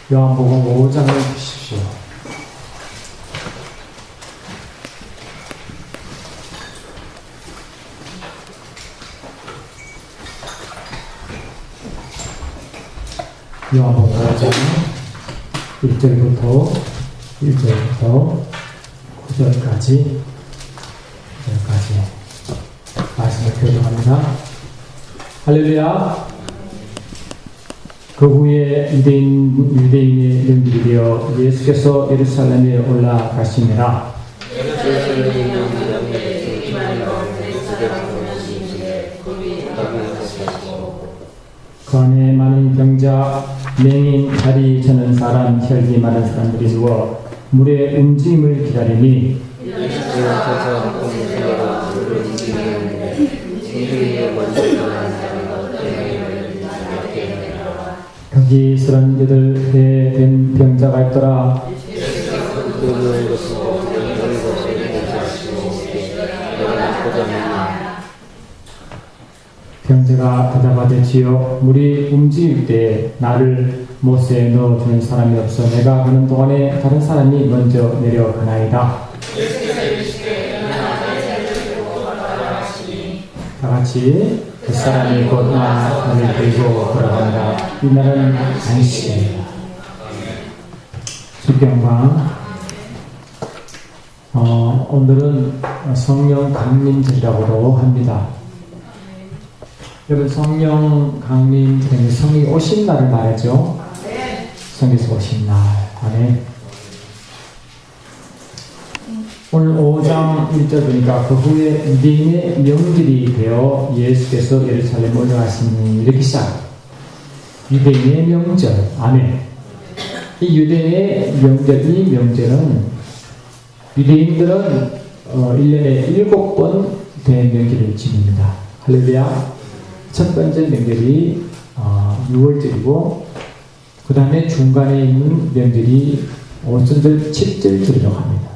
요한복음 5장을 보십시오. 요한복음 5장 1절부터 9절까지 말씀을 교독합니다. 할렐루야. 그 후에 유대인의 명절이 되어 예수께서 예루살렘에 올라가시니라. 그 안에 많은 병자, 맹인, 다리 저는 사람, 혈기 많은 사람들이 누워 물의 움직임을 기다리니 거기 38에 된 병자가 있더라. 병자가 대답하되 주여 물이 움직일 때 나를 못에 넣어주는 사람이 없어 내가 가는 동안에 다른 사람이 먼저 내려가나이다. 다같이 그 사람이 곧 나를 들고 걸어간다. 이날은 안식이다. 주경방 오늘은 성령 강림절이라고도 합니다. 여러분 성령 강림절은 성령이 오신 날을 말하죠. 성령께서 오신 날. 아멘. 오늘 5장 1절 보니까 그 후에 유대인의 명절이 되어 예수께서 예루살렘에 올라가시니 이렇게 시작. 유대인의 명절. 아멘. 이 유대인의 명절, 이 명절은 유대인들은 1년에 7번 대명절을 지닙니다. 할렐루야. 첫 번째 명절이 6월절이고 그 다음에 중간에 있는 명절이 5절절 7절절이라고 합니다.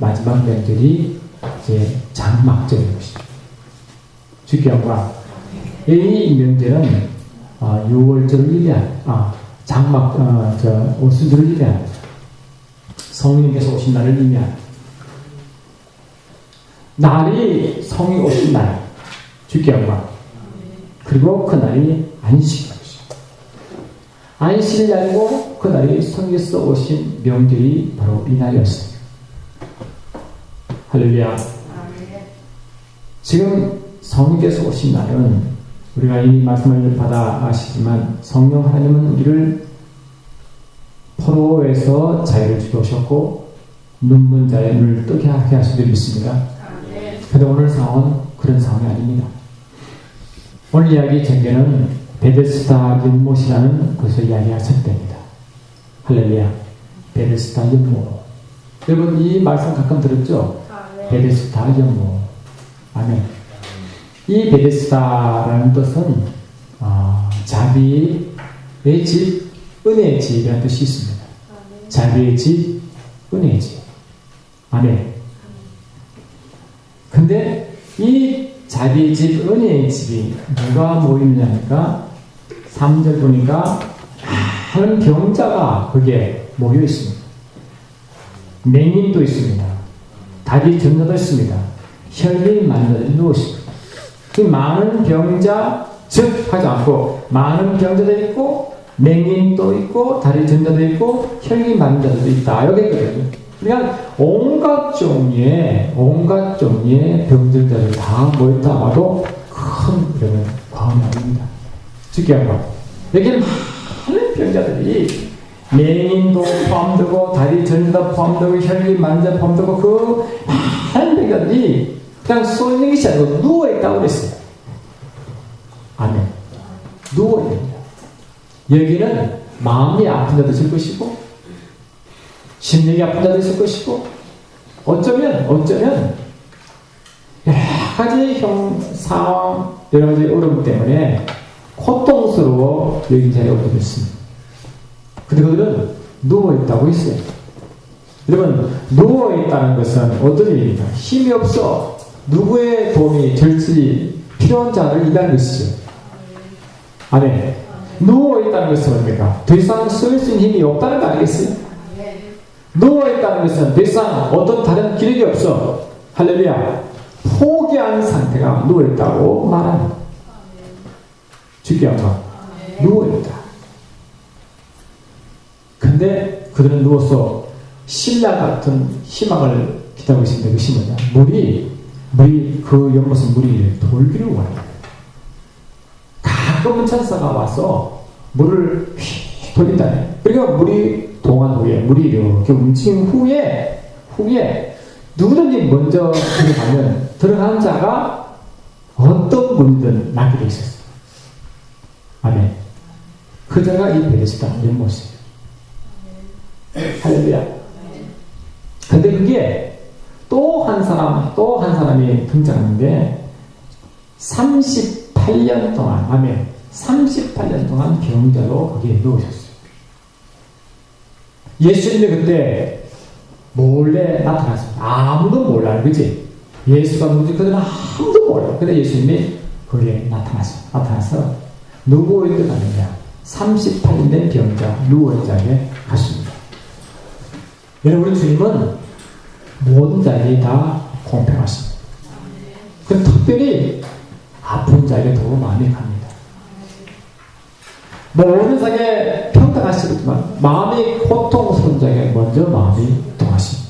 마지막 명절이 이제 장막절인 것이죠. 주께 영광. 이 명절은 6월절을 의미한 장막 5절절을 의미한 성령께서 오신 날을 의미한 날이 성이 오신 날. 주께 영광. 그리고 그날이 안식일이죠. 안식일날이고 그날이 성령께서 오신 명절이 바로 이 날이었습니다. 할렐루야. 지금 성령께서 오신 날은 우리가 이 말씀을 받아 아시지만 성령 하나님은 우리를 포로에서 자유를 주셨고 눈먼 자의 눈을 뜨게 하게 하시길 믿습니다. 그런데 오늘 상황은 그런 상황이 아닙니다. 오늘 이야기 전개는 베데스다 연못이라는 곳에서 이야기하셨답니다. 할렐루야. 베데스다 연못. 여러분 이 말씀 가끔 들었죠? 베데스다 연못. 아멘. 이 베데스다라는 뜻은 자비의 집, 은혜의 집이라는 뜻이 있습니다. 자비의 집, 은혜의 집. 아멘. 근데 이 자비의 집, 은혜의 집이 누가 모이느냐니까 3절 보니까 많은 병자가 거기에 모여 있습니다. 맹인도 있습니다. 다리 전자도 있습니다. 혈기 많은 자들이 누워 있습니다. 이 많은 병자, 즉 하지 않고 많은 병자도 있고 맹인도 있고 다리 전자도 있고 혈기 많은 자들도 있다. 여기 있거든요. 그러니까 온갖 종류의 병들자들 다 모였다 봐도 큰 과언이 아닙니다. 주께 한번. 여기는 많은 병자들이 맹인도 포함되고 다리 전자도 포함되고 혈기 많은 자 포함되고 그 많은 병자들이 그냥 서 있는 것이 아니고 누워있다고 그랬어요. 아멘. 누워있습니다. 여기는 마음이 아픈 자도 있을 것이고 심령이 아픈 자도 있을 것이고 어쩌면 여러 가지 상황, 여러 가지 어려움 때문에 고통스러워 여기 자리에 오게 됐습니다. 근데 그들은 누워있다고 했어요. 여러분 누워있다는 것은 어떤 의미입니까? 힘이 없어 누구의 도움이 절실히 필요한 자를 의미하는 것이죠. 아멘. 누워있다는 것은 뭡니까? 더 이상 쓸 수 있는 힘이 없다는 거 아니겠어요? 누워있다는 것은 더 이상 어떤 다른 기력이 없어. 할렐루야. 포기한 상태가 누워있다고 말합니다. 주께 한번 누워있다. 근데 그들은 누워서 신라 같은 희망을 기다리고 있습니다. 그것이 뭐냐? 물이 그 연못은 물이 돌기를 원합니다. 가끔은 천사가 와서 물을 휙 돌린다네. 그러니까 물이 동한 후에 물이 이렇게 움직인 후에 누구든지 먼저 들어가는 자가 어떤 분이든 낫게 돼 있었어요. 아멘. 그 자가 이 베데스다 연못이에요. 할렐루야. 근데 그게 또 한 사람이 등장하는데 38년 동안, 아멘. 38년 동안 병자로 거기에 누우셨어요. 예수님이 그때 몰래 나타났습니다. 아무도 몰라요. 그치? 예수가 누군지 그들은 아무도 몰라요. 근데 예수님이 거기에 나타나서 누구에게 가느냐? 38년 된 병자, 누워있는 자에게 갔습니다. 여러분, 우리 주님은 모든 자에게 다 공평하십니다. 그 특별히 아픈 자에게 더 마음이 갑니다. 모든 자에게 평등하시지만 마음이 고통스러운 자에게 먼저 마음이 통하십니다.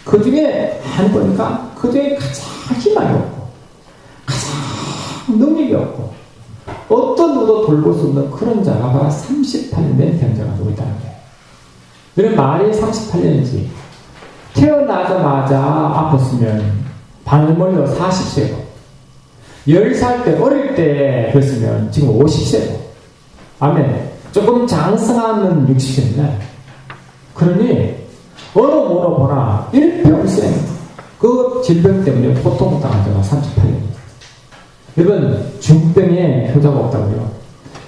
그 중에 한 보니까 그 중에 가장 희망이 없고 가장 능력이 없고 어떤 누구도 돌볼 수 없는 그런 자가 바로 38년 된 병자가 누구 있다는 거예요. 그럼 말이 38년이지 태어나자마자 아팠으면 바늘머리로 40세고 10살 때 어릴 때 그랬으면 지금 50세고 아멘. 조금 장성하면 60세입니다. 그러니 어느 뭐로 보나 일평생 그 질병 때문에 고통당한 자가 38년입니다. 여러분 중병에 효자가 없다고요.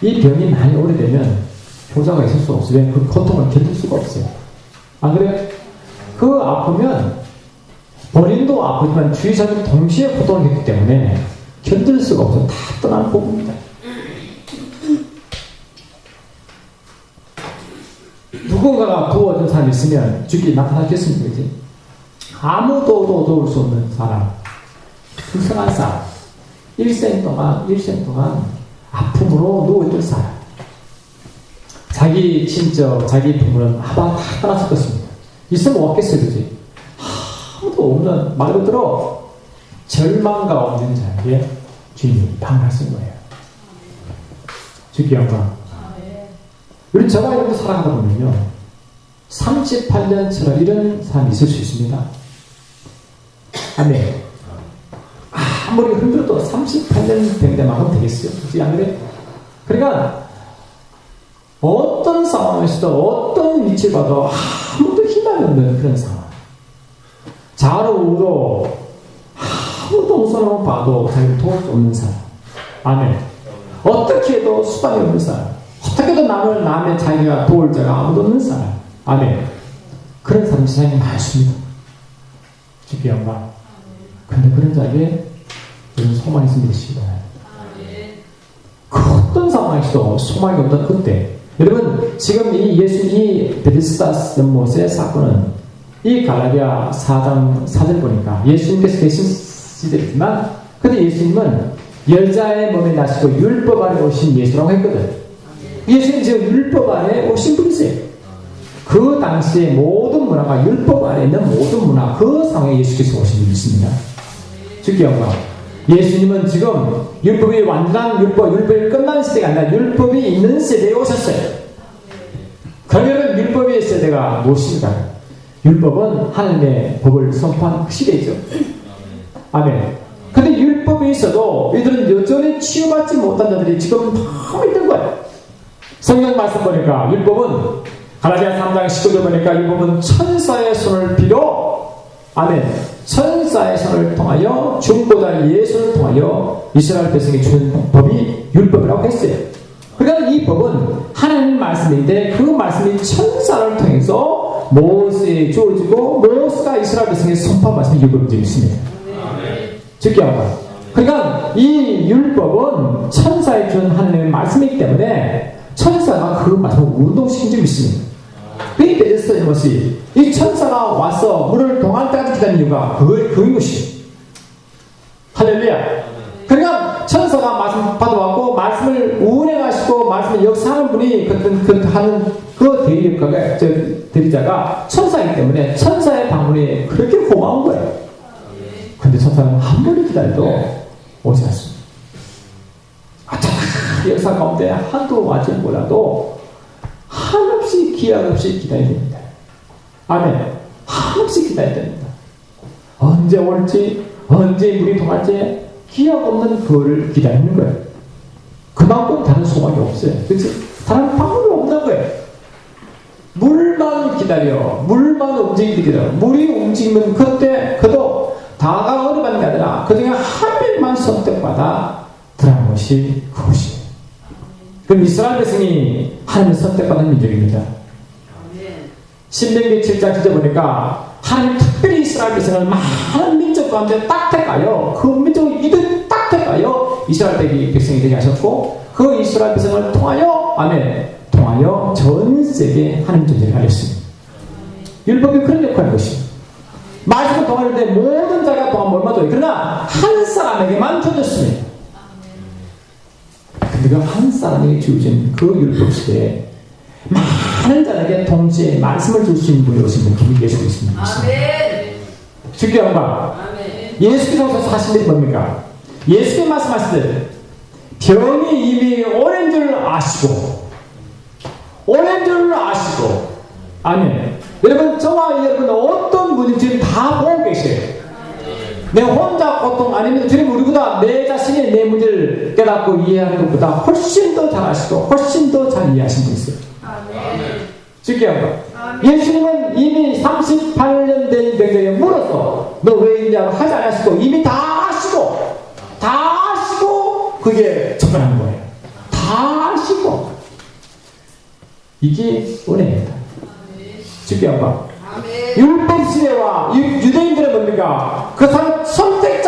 이 병이 많이 오래되면 효자가 있을 수 없어요. 그 고통을 견딜 수가 없어요. 안 그래요? 그 아프면 본인도 아프지만 주위 사람이 동시에 고통을 겪기 때문에 견딜 수가 없어요. 다 떠난 부분입니다. 누군가가 도와준 사람이 있으면 주께 나타나겠습니까? 그지? 아무도 도울 수 없는 사람, 불쌍한 사람, 일생 동안 아픔으로 누워있던 사람, 자기 친척, 자기 부모는 아마 다 떠났을 것입니다. 있으면 없겠어요, 그지? 아무도 없는, 말 그대로 절망 가운데 자에게 주님이 방하신 거예요. 주께 영광. 우리 저와 여러분도 살아가다 보면요, 38년처럼 이런 사람이 있을 수 있습니다. 아멘. 아무리 흔들어도 38년 된 데만큼 되겠어요. 그렇지? 안 그래? 그러니까 어떤 상황에서도 어떤 위치를 봐도 아무도 희망이 없는 그런 상황. 좌로우로 아무 동선을 봐도 자기를 도울 수 없는 사람. 아멘. 어떻게 해도 수단이 없는 사람. 어떻게 해도 남의 자기가 도울 자가 아무도 없는 사람. 아멘. 그런 사람이 세상에 많습니다. 주께 영광. 근데 그런 자에게 여러분 소망이 있으면 되시기 바랍니다. 그 어떤 상황에서도 소망이 없던 그때, 여러분 지금 이 예수님이 베데스다 연못의 사건은 이 갈라디아 4장 4절 보니까 예수님께서 계신 시대이지만, 근데 예수님은 여자의 몸에 나시고 율법 아래 오신 예수라고 했거든. 예수님 지금 율법 아래 오신 분이세요. 그 당시의 모든 문화가 율법 아래 있는 모든 문화, 그 상황에 예수께서 오신 분이 있습니다. 주께 영광. 예수님은 지금 율법이 완전한 율법이 끝난 시대가 아니라 율법이 있는 세대에 오셨어요. 그러면 율법의 세대가 무엇인가? 율법은 하나님의 법을 선포한 시대죠. 아멘. 근데 율법이 있어도 이들은 여전히 치유받지 못한 자들이 지금 너무 있는 거예요. 성경 말씀 보니까 율법은 갈라디아 3장 19절 보니까 율법은 천사의 손을 빌어, 아멘, 천사의 손을 통하여 중보자 예수를 통하여 이스라엘 백성이 주는 법이 율법이라고 했어요. 그러니까 이 법은 하나님 말씀인데 그 말씀이 천사를 통해서 모세에 주어지고 모세가 이스라엘 백성에 선포한 말씀이 율법이 있습니다. 주께 한번. 그러니까 이 율법은 천사에 준 하나님의 말씀이기 때문에 천사가 그 말씀을 운동시킨 적이 있습니다. 이 베데스다 것이 이 천사가 와서 물을 동할 때까지 기다린 이유가 그인 것이. 할렐루야. 그러니까 천사가 말씀 받아왔고 말씀을 운행하시고 말씀을 역사하는 분이 하는 그 대리자가 천사이기 때문에 천사의 방문이 그렇게 고마운 거예요. 근데 천사는 한 번을 기다려도 오지 않습니다. 역사 가운데 한도 와지 몰라도 한없이 기약 없이 기다려야 됩니다. 아멘. 한없이 기다려야 됩니다. 언제 올지 언제 물이 통할지 기약 없는 그거를 기다리는 거예요. 그만큼 다른 소망이 없어요. 그렇지? 다른 방법이 없는 거예요. 물만 기다려. 물만 움직이게 기다려. 물이 움직이면 그때 그도 다가 어려운 게 아니라 그 중에 한 명만 선택받아 들어간 것이 그것이에요. 그럼 이스라엘 백성이 하나님을 선택받은 민족입니다. 신명기 7장 지져보니까 하나님 특별히 이스라엘 백성을 많은 민족 가운데 딱 택하여 그 민족을 이들 딱 택하여 이스라엘 백성이 되게 하셨고 그 이스라엘 백성을 통하여 아멘 통하여 전 세계에 하나님 존재를 알렸습니다. 율법이 그런 역할을 한 것입니다. 말씀을 통할 때 모든 자가 통하면 얼마 줘요. 그러나 한 사람에게만 줘졌습니다. 근데 그 한 사람에게 주어진 그 율법 시대에 많은 자에게 동시에 말씀을 줄 수 있는 분이 오신 분이 계시고 있습니다. 아멘. 주기한 바 예수께서 하신 일이 뭡니까? 예수께서 말씀하시되 병이 이미 오랜 줄 아시고 아멘. 여러분 저와 여러분 어떤 분인지 다 보고 계세요. 내 혼자 고통 아니면 주님 우리보다 내 자신이 내 문제를 깨닫고 이해하는 것보다 훨씬 더 잘 아시고 훨씬 더 잘 이해하신 분 있어요. 쉽게 한 거. 예수님은 이미 38년 된 병자에게 물어서 너 왜 있냐고 하지 않으시고 이미 다 아시고 그게 접근하는 거예요. 다 아시고 이게 은혜입니다. 쉽게 한 거. 율법 시대와 유대인들은 뭡니까? 그 사람 선택된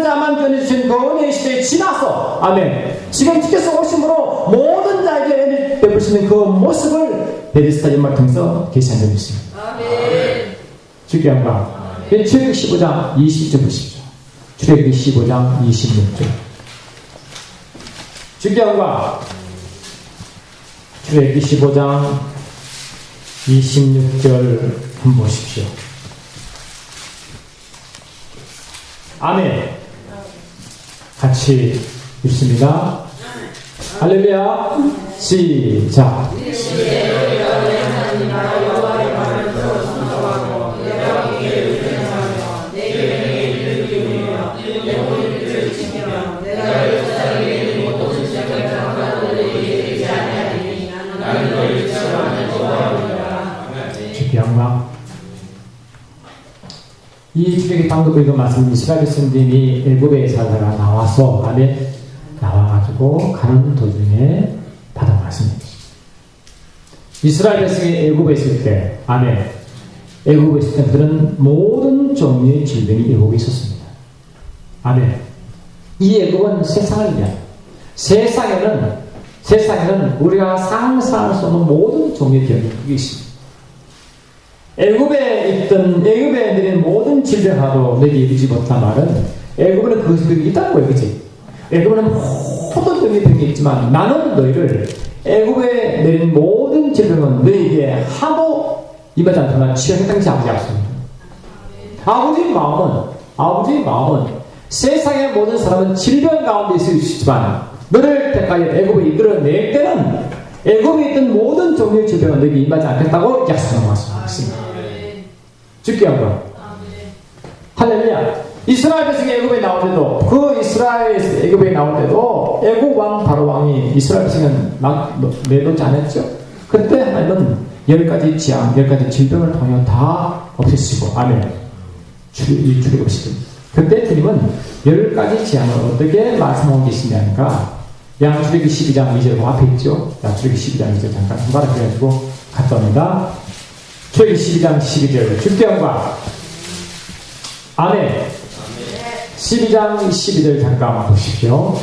자만 전해주신 그 은혜의 시대에 지나서 아멘. 지금 주께서 오심으로 모든 자에게 은혜를 베푸시는 그 모습을 베데스다 연말 통해서 계시한 적이 있습니다. 아멘. 주기한 바 출애굽기 15장 20절 보십시오. 출애굽기 15장 26절. 주기한 바 출애굽기 15장 26절 한번 보십시오. 아멘. 같이 읽습니다. 할렐루야. 시작. 이 주택의 방금 읽은 말씀 이스라엘 백성들이 애굽에 살다가 나와서 아멘 나와가지고 가는 도중에 받은 말씀입니다. 이스라엘 백성이 애굽에 있을 때 아멘 애굽에 있을 때 그들은 모든 종류의 질병이 애굽에 있었습니다. 아멘. 이 애굽은 세상을 위한 세상에는 우리가 상상할 수 없는 모든 종류의 병이 있습니다. 애굽에 내린 모든 질병하도 내게 이르지 못한 말은 애굽에는 그 병이 있다는 거예요. 그치? 애굽에는 모든 병이 있지만 나는 너희를 애굽에 내린 모든 질병은 너희에게 하도 임하지 않더나 취하겠다는 것이 아버지의 약속입니다. 아버지의 마음은 세상의 모든 사람은 질병 가운데 있을 수 있지만 너를 택하여 애굽에 이끌어낼 때는 애굽에 있던 모든 종류의 질병은 너희에게 임하지 않겠다고 약속하는 말씀입니다. 죽게 한 거예요. 할렐루야. 이스라엘 백성이 애굽에 나올 때도 그 애굽에 나올 때도 애굽 왕 바로 왕이 이스라엘 백성은 내놓지 않았죠. 그때 하나님은 10가지 재앙, 10가지 질병을 통해 다 없애시고 아멘. 출애굽시킵니다. 그때 주님은 10가지 재앙을 어떻게 말씀하고 계시냐니까 출애굽기 12장 2절 앞에 있죠. 출애굽기 12장 2절 잠깐 한바닥 해가지고 갔다 옵니다. 출애굽기 12장 12절 주께한과 아멘. 12장 12절 잠깐 보십시오.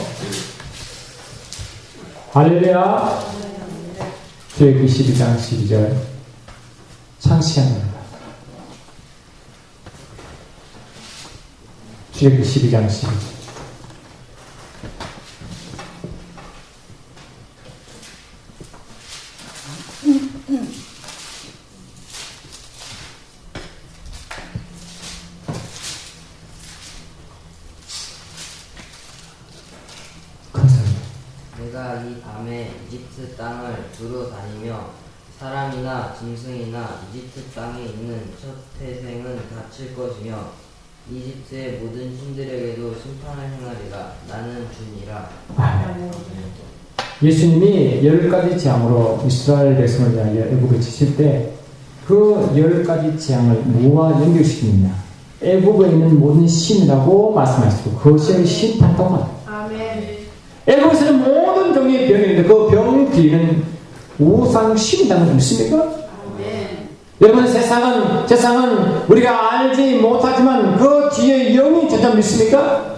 할렐루야. 출애굽기 12장 12절 창시합니다. 출애굽기 12장 12절. 내가 이 밤에 이집트 땅을 두루 다니며 사람이나 짐승이나 이집트 땅에 있는 첫 태생은 다칠 것이며 이집트의 모든 신들에게도 심판을 행하리라. 나는 주니라. 예수님이 10가지 재앙으로 이스라엘 백성을 위하여 애굽에 치실 때 그 10가지 재앙을 뭐와 연결시키느냐? 애굽에 있는 모든 신이라고 말씀하시고 그것이 심판이라고 말합니다. 애굽에서는 모든 종류의 병이 있는데 그 병 뒤에는 우상 신이라는 걸 믿습니까? 여러분 세상은 우리가 알지 못하지만 그 뒤에 영이 존재 믿습니까?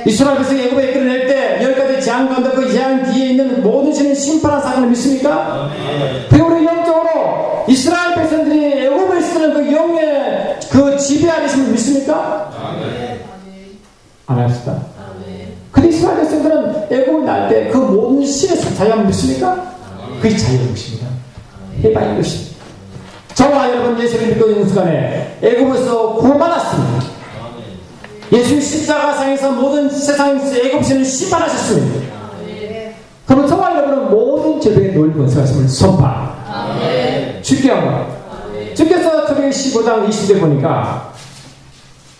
이스라엘 백성이 애굽에 끌어낼 때 10가지 재앙 가운데 그 재앙 뒤에 있는 모든 신을 심판한 사건을 믿습니까? 그리고 우리 영적으로 이스라엘 백성들이 애굽에 쓰는 그 영의 그 지배 아래 있음을 믿습니까? 안 합시다. 근데 이스라엘 백성들은 애굽에 날 때 그 모든 신에서 자유함을 믿습니까? 그게 자유의 것입니다. 해방의 것입니다. 저와 여러분 예수를 믿고 있는 순간에 애굽에서 구원받았습니다. 예수 십자가상에서 모든 세상에서 애굽신을 심판하셨습니다. 그러면 저와 여러분은 모든 죄병에 놓일 권세하심을 선포. 주께서 출애굽기 15장 20절 보니까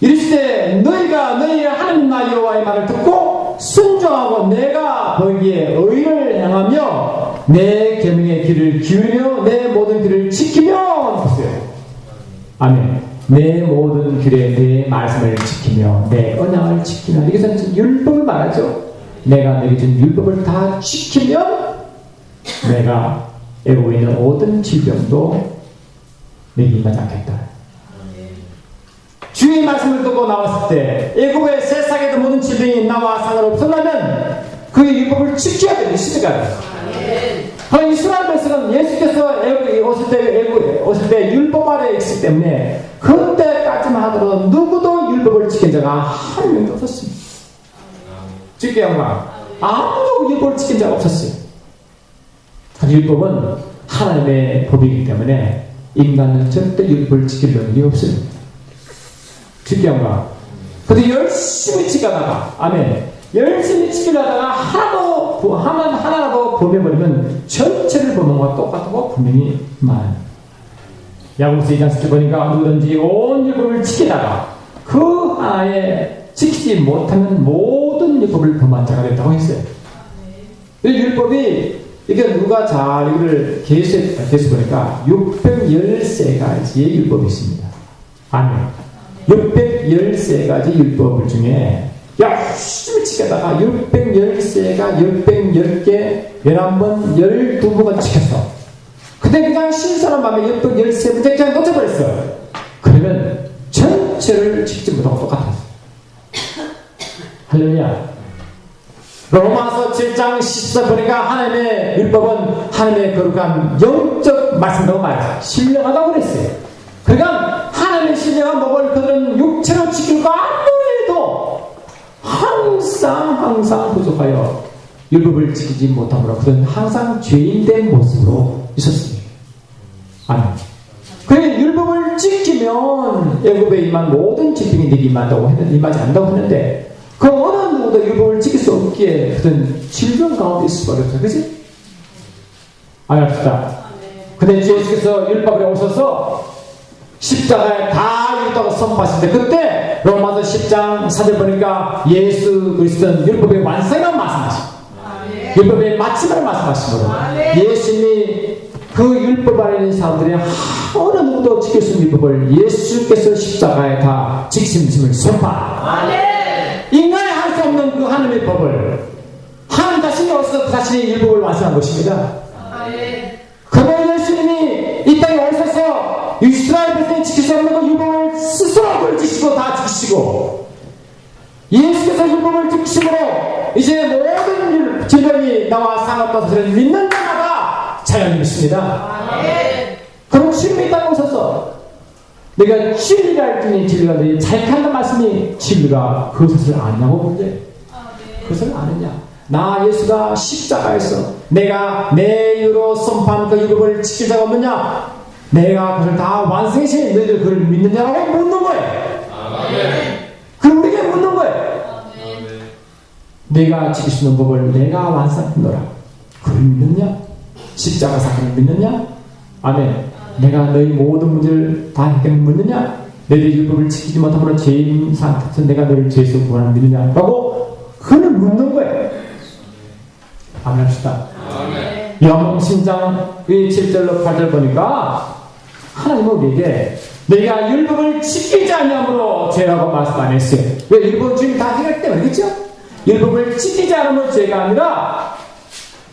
이르시되 너희가 너희 하나님 나 여호와의 말을 듣고 순종하고 내가 보기에 의를 행하며 내 계명의 귀를 기울이며 내 모든 길을 지키면 보세요. 아멘. 내 모든 길에 내 말씀을 지키며 내 언약을 지키며 여기서는 율법을 말하죠. 내가 내게 준 율법을 다 지키면 내가 애굽에 있는 모든 질병도 내게 임하지 않겠다. 주의 말씀을 듣고 나왔을 때 애굽의 세상에도 모든 질병이 나와 상관없으려면 그의 율법을 지켜야 되는 시대가 있어요. 이스라엘 백성은 예수께서 애굽에 오실 때 율법 아래에 있기 때문에 그때까지만 하더라도 누구도 율법을 지킨 자가 한 명도 없었습니다. 주께 영광. 아무도 율법을 지킨 자가 없었어요. 율법은 하나님의 법이기 때문에 인간은 절대 율법을 지킬 능력이 없습니다. 주께 영광. 근데 열심히 지켜다가 아멘. 열심히 지키려다가 하나라도 범해버리면 전체를 범한 것과 똑같고 분명히 말합니다. 야고보서 2장 10절 보니까 누구든지 온 율법을 지키다가 그 하나에 지키지 못하면 모든 율법을 범한 자가 됐다고 했어요. 이 율법이 이게 누가 잘 이걸 계수 보니까 613가지의 율법이 있습니다. 아멘. 613가지 율법 중에 열심히 지켜다가 613가 610개 11번 12번만 지켰어. 근데 그냥 신선한 마음에 613번째 그냥 놓쳐버렸어. 그러면 전체를 지키지 못하고 똑같았어. 할렐루야. 로마서 7장 14절 보니까 하나님의 율법은 하나님의 거룩한 영적 말씀이라고 말했어요. 신령하다고 그랬어요. 그러니까 하나님의 신령한 법을 그들은 육체로 지키고 아무래도 항상 부족하여 율법을 지키지 못함으로 그들은 항상 죄인된 모습으로 있었습니다. 아멘. 그래 율법을 지키면 애굽에 임한 모든 질병이 내게 임하지 않는다고 했는데 그 어느 누구도 율법을 지킬 수 없기에 그들은 질병 가운데 있을 수밖에 없어요. 그치? 알았다. 근데 예수께서 율법에 오셔서 십자가에 다 이루었다고 선포하실 때 그때 로마서 10장 4절 보니까 예수 그리스도는 율법의 완성이라고 말씀하십니다. 율법의 마침을 말씀하시므로 예수님이 그 율법 안에 있는 사람들이 어느 누구도 지킬 수 있는 율법을 예수께서 십자가에 다 지키심을 선포합니다. 인간이 할 수 없는 그 하나님의 법을 하나님 자신이 어디서 자신의 율법을 완성한 것입니다. 그러면 예수님이 이 땅에 오셔서 이스라엘 백성이 지킬 수 없는 그 율법을 스스로 지키시고 다 지키시고 예수께서 율법을 지키심으로 이제 모든 질병이 나와 상관없다는 믿는 자마다 자연히 믿습니다. 그럼 주님이 땅에 오셔서 내가 진리라 할지니 진리가 너희 자익한다는 말씀이 진리가 그것을 아냐고 문제. 그것을 아느냐. 나 예수가 십자가에서 내가 내 이유로 선포한 그 율법을 지킬 자가 없느냐. 내가 그것을 다 완성해서 너희들 그걸 믿느냐라고 묻는 거예요. 그럼 우리에게 묻는 거예요. 내가 지킬 수 있는 법을 내가 완성했노라. 그걸 믿느냐? 십자가 사건을 믿느냐? 아멘. 내가 너희 모든 문제를 다 해결 믿느냐? 너희들이 율법을 지키지 못함으로 죄인 상태에서 내가 너희를 죄에서 구원을 믿느냐? 라고 그걸 묻는 거예요. 아멘 합시다. 요한복음 10장 7절로 8절 보니까 하나님은 우리에게 너희가 율법을 지키지 않으므로 죄라고 말씀 안 했어요. 왜? 율법 주님 다 해결 때문에. 그렇죠? 율법을 지키지 않으면 죄가 아니라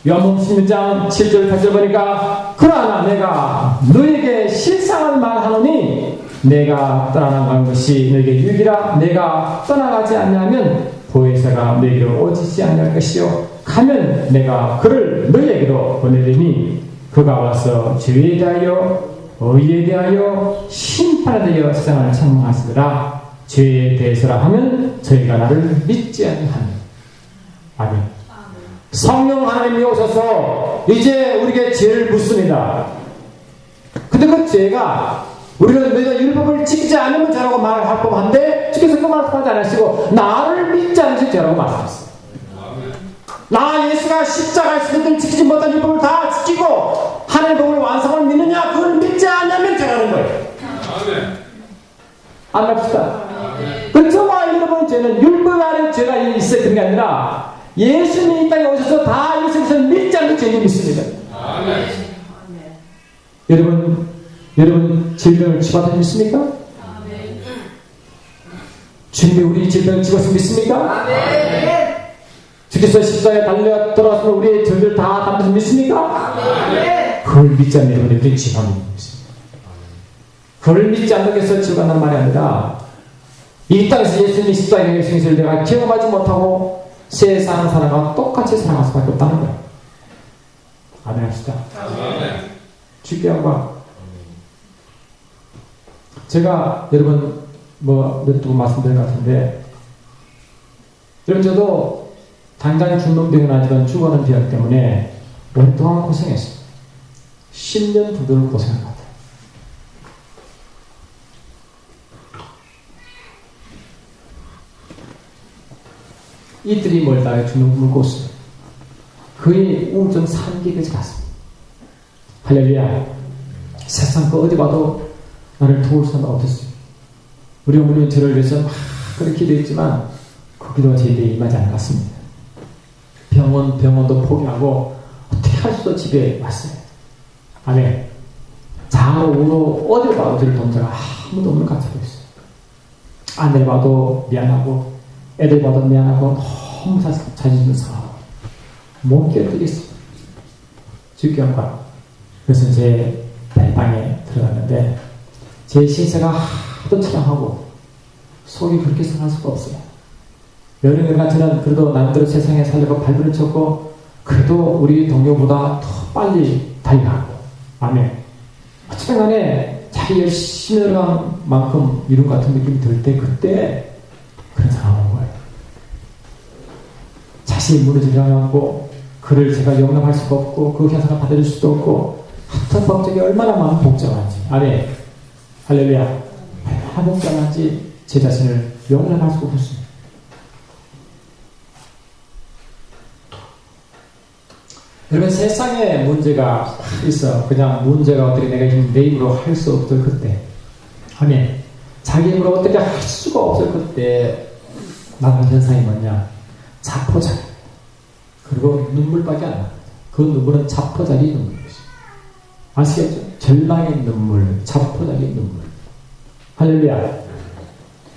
요한복음 16장 7절 8절 보니까 그러나 내가 너에게 실상한 말 하노니 내가 떠나간 것이 너에게 유익이라. 내가 떠나가지 않냐면 보혜사가 너에게로 오지지 않을 것이요 가면 내가 그를 너에게로 보내리니 그가 와서 죄에 대하여 의에 대하여 심판에 대하여 세상을 책망하시더라. 죄에 대해서라 하면 저희가 나를 믿지 아니하니. 아멘. 성령 하나님이 오셔서 이제 우리에게 죄를 묻습니다. 근데 그 죄가 우리는 너희가 율법을 지키지 않으면 죄라고 말할 법한데 주께서 그 말씀하지 않으시고 나를 믿지 않으면 죄라고 말씀하셨어요. 나 예수가 십자가에서 너희들 지키지 못한 율법을 다 지키고 하나님의 법을 완성을 믿느냐? 그걸 믿지 않으면 죄라는 거예요. 안 합시다. 그 저와 여러분 죄는 율법 안에 죄가 있어야 되는 게 아니라 예수님이 이 땅에 오셔서 다 예수님께서 믿지 않는 죄를 믿습니다. 여러분 질병을 치료받아 믿습니까? 주님이 우리 질병을 치료받아 믿습니까? 주께서 십자가에 달려 돌아왔으면 우리의 죄를 다 담아서 믿습니까? 그걸 믿지 않는 여러분이 우리 지방이 믿습니다. 그걸 믿지 않는 것에서 치료받는 말이 아니라 이 땅에서 예수님이 십자가의 예수님을 내가 경험하지 못하고 세상 사람과 똑같이 살아갈 수밖에 없다는 거예요. 아멘 합시다. 주께한과 제가 여러분 몇 번 말씀드린 것 같은데 여러분 저도 당장 죽는 병은 아니지만 죽어가는 병 때문에 오랫동안 고생했어요. 10년 정도를 고생한 것 같아요. 이들이 멀다 죽는 꿈을 꿨어요. 거의 우울증 3기까지 갔습니다. 할렐루야. 세상 그 어디 봐도 나를 도울 사람 없었어요. 우리 어머니는 저를 위해서 막 그렇게 기도했지만 그 기도가 제 일에 임하지 않았습니다. 병원도 포기하고 어떻게 할 수도 집에 왔어요. 아멘. 좌우로 어딜 봐도 저를 돕는 자가 아무도 없는 것 같아 보였어요. 아내를 봐도 미안하고 애들 봐도 미안하고 너무 자존심 상하고 못 견디겠어요. 주께 영광. 그래서 제 벨방에 들어갔는데 제 신세가 하도 처량하고 속이 그렇게 상할 수가 없어요. 여러분 같은 그래도 남들은 세상에 살려고 발버둥 쳤고 그래도 우리 동료보다 더 빨리 달려가고 아멘. 어쨌든 간에 자기 열심히 들어간 만큼 이룬 것 같은 느낌이 들 때 그때 그런 상황 온 거예요. 자신이 무너지려고 그를 제가 용납할 수가 없고 그 현상을 받아줄 수도 없고 하여튼 법적이 얼마나 마음 복잡한지 아멘. 할렐루야. 얼마나 복잡한지 제 자신을 용납할 수가 없었습니다. 여러분 세상에 문제가 있어. 그냥 문제가 어떻게 내가 내 힘으로 할 수 없을 그때 아멘. 자기 힘으로 어떻게 할 수가 없을 그때 나는 현상이 뭐냐 자포자기 그리고 눈물밖에 안 납니다. 그 눈물은 자포자기 눈물이죠. 아시겠죠? 절망의 눈물, 자포자기 눈물. 할렐루야.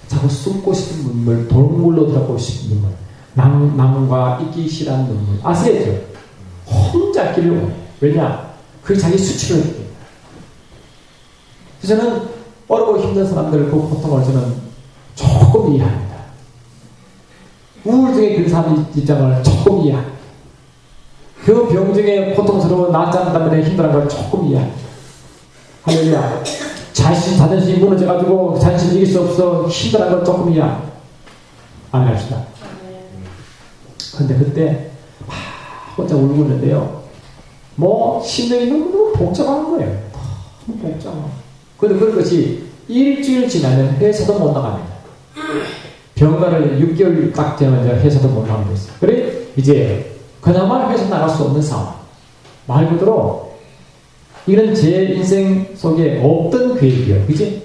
자꾸 숨고 싶은 눈물, 동물로 들어가고 싶은 눈물, 남과 있기 싫은 눈물. 아시겠죠? 혼자 끼려고 해요. 왜냐? 그게 자기 수치를 느낍니다. 그래서 저는 어렵고 힘든 사람들 그 고통을 저는 조금 이해합니다. 우울증에 그 사람 입장을 조금 이해합니다. 그 병 중에 고통스러워 낫지 않는 때문에 힘들어하는 걸 조금 이해합니다. 할렐루야. 자존심이 무너져가지고 자신을 이길 수 없어 힘들어하는 걸 조금 이해합니다. 안 합시다. 근데 그때 혼자 울고 있는데요. 뭐 심정이 너무 복잡한 거예요. 너무 복잡하고. 그런데 그런 것이 일주일 지나면 회사도 못 나갑니다. 병가를 6개월 딱 되면 회사도 못 나가게 됐어요. 그래 이제 그나마 회사 나갈 수 없는 상황. 말 그대로 이건 제 인생 속에 없던 계획이에요. 그지?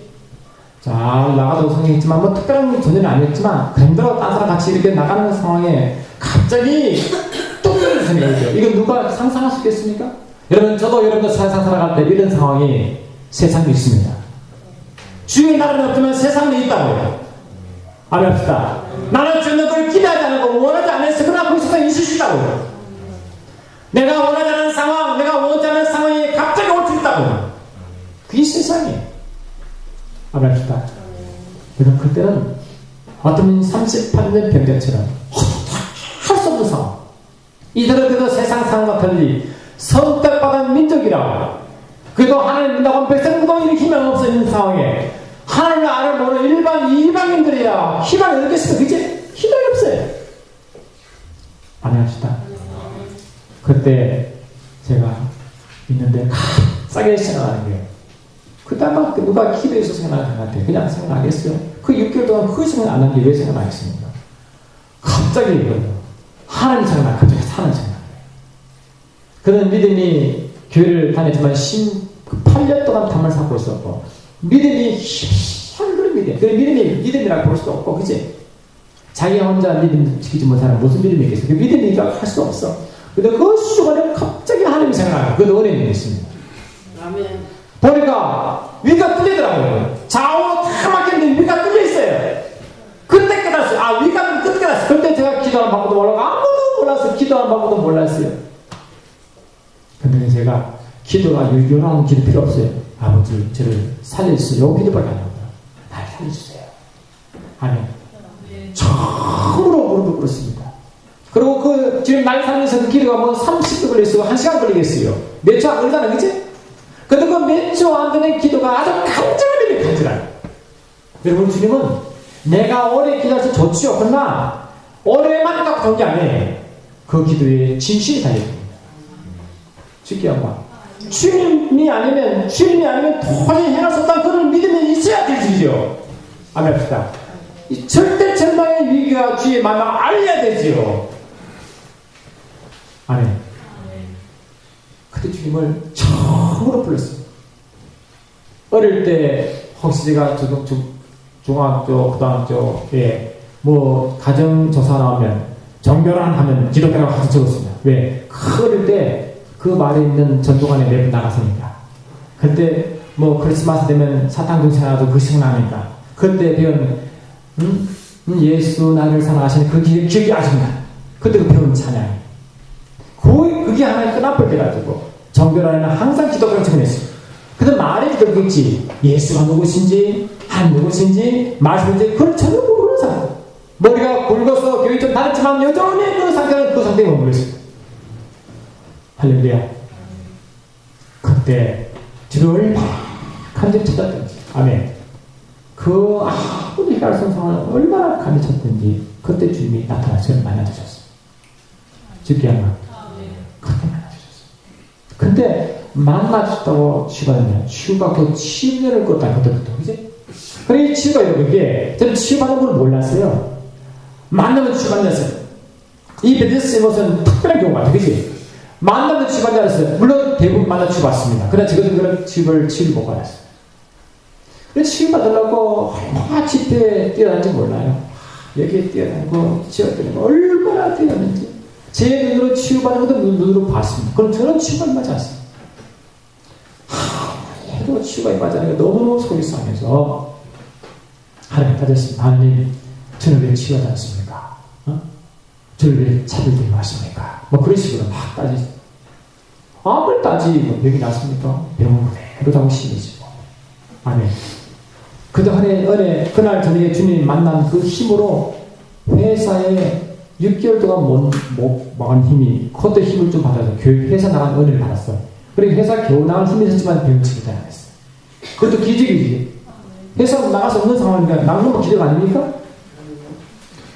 잘 나가도 성공했지만 뭐 특별한 도전은 아니었지만 그대로 딴 사람 같이 이렇게 나가는 상황에 갑자기 뚝 떨어진 생각이 들어요. 이건 누가 상상할 수 있겠습니까? 여러분 저도 여러분도 세상 살아갈 때 이런 상황이 세상에 있습니다. 주의 나라는 없지만 세상에 있다고요. 아멘 합시다. 나는 주는 걸 기대하지 않고 원하지 않아서 그러나 그 세상에 있을 수 있다고요. 내가 원하지 않는 상황, 내가 원하지 않는 상황이 갑자기 올 수 있다고요. 그게 세상이에요. 아멘 합시다. 여러분 그때는 어떤 38년 병자처럼 할 수 없는 상황. 이들은 세상 상황과 달리 선택받은 민족이라고. 그래도 하나님 믿는다고 백성도 이렇게 희망 없어 있는 상황에 하나님을 알을 모르는 일반 이방인들이야 희망이 얻겠어. 그치? 희망이 없어요. 아멘 합시다. 그때 제가 있는데 갑자기 생각나는 거예요. 그때 아마 누가 기도해서 생각나는 것 같아요. 그냥 생각나겠어요. 그 6개월 동안 그 생각 안 하는데 왜 생각나겠습니까? 갑자기 이거예요. 하나님 생각나. 갑자기 하나님 생각나요. 그는 믿음이 교회를 다녔지만 8년 동안 담을 쌓고 있었고 믿음이 희한한 그런 믿음. 그 믿음이 믿음이라고 볼 수도 없고 그치? 자기가 혼자 믿음 지키지 못하는 무슨 믿음이 있겠어? 그 믿음이니까 할 수 없어. 근데 그 순간에 갑자기 하나님이 생각나요. 그 은혜는 있습니다. 아멘. 보니까 위가 뚫리더라고요. 좌우로 다 막혔는데 위가 뚫려 있어요. 그때 깨달았어요. 아 위가 그때 깨달았어요. 그때 제가 기도하는 방법도 몰랐고 아무도 몰랐어요. 기도하는 방법도 몰랐어요. 근데 제가 기도가 요런 기도 필요 없어요. 아버지 저를 살려주세요. 요 기도밖에 안 합니다. 날 살려주세요. 아멘. 처음으로 무릎을 꿇었습니다. 그리고 그 지금 날 살면서 그 기도가 뭐 30분 걸렸어요. 1시간 걸리겠어요. 몇 초 안 걸리잖아요. 그치? 근데 그 몇 초 안 되는 기도가 아주 간절합니다. 간절한. 여러분 주님은 내가 오래 기도해서 좋지요. 그러나 오래만 갖고 좋은 게 아니에요. 그 기도에 진실이 달려있습니다. 쉽게 한번 주님이 아니면 도저히 행할 수 없다는 그런 믿음이 있어야 되지요. 아멘 합시다. 이 절대 절망의 위기가 주의 마음을 알려야 되지요. 아멘. 그때 주님을 처음으로 불렀어요. 어릴 때 혹시 제가 중학교, 고등학교에 뭐 가정조사 나오면 정결한 하면 기독교라고 가서 적었습니다. 왜? 어릴 때 그 말에 있는 전도관에 매번 나갔으니까. 그때 뭐 크리스마스 되면 사탕 동생하고 그 생각나니까. 그때 배운 예수 나를 사랑하시는 그 기억이 아십니다. 그때 그 배운 찬양이. 그게 하나의 끈앞을 깨가지고 정결한에는 항상 기독교를 적용했어요. 근데 말에 기독교겠지. 예수가 누구신지, 한 누구신지, 말씀인지 그걸 전혀 모르는 사람. 머리가 굵어서 교회 좀 다녔지만 여전히 그 상태는 그 상태에 머물러 있어요. 할렐루야. 그때 주를 간절히 찾았던지. 아멘. 그 아무리 해갈 수 없는 상황을 얼마나 간절히 찾던지 그때 주님이 나타나서 저를 만나주셨어요. 주께 한번. 그때 만나주셨어요. 근데 만나주셨다고 치유받으면 치유가 그 치유년을 껐다 그때부터. 그지? 그래 이 치유가 이게 저는 치유받는 걸 몰랐어요. 만나면 치유받았어요. 이 베데스의 것은 특별한 경우 같아요. 그지? 만나면 치유받지 않았어요. 물론 대부분 만나 치유받습니다. 그러나 저도 그런 치유를 못 받았어요. 그래서 치유받으려고 얼마나 집회에 뛰어다니는지 몰라요. 여기에 뛰어다니고 치유받으려고 얼마나 뛰어다니는지 제 눈으로 치유받는 것도 눈으로 봤습니다. 그럼 저는 치유가 임하지 않습니다. 해도 치유가 임하지 않으니까 너무너무 속이 상해서 하나님 따졌습니다. 하나님 저는 왜 치유하지 않습니까? 저를 왜 차별되게 하십니까? 뭐 그런 식으로 막 따지죠. 아무리 따지고 여기 났습니까? 병원 그대로 자고 심해지고. 아멘. 그날 저녁에 주님 만난 그 힘으로 회사에 6개월 동안 못 막은 힘이 그것도 힘을 좀 받아서 교육 회사 나간 은혜를 받았어. 그리고 회사 겨우 나간 힘이 있었지만 병원 치료도 안 했어. 그것도 기적이지. 회사 나가서 없는 상황이니까 나가는 기적 아닙니까?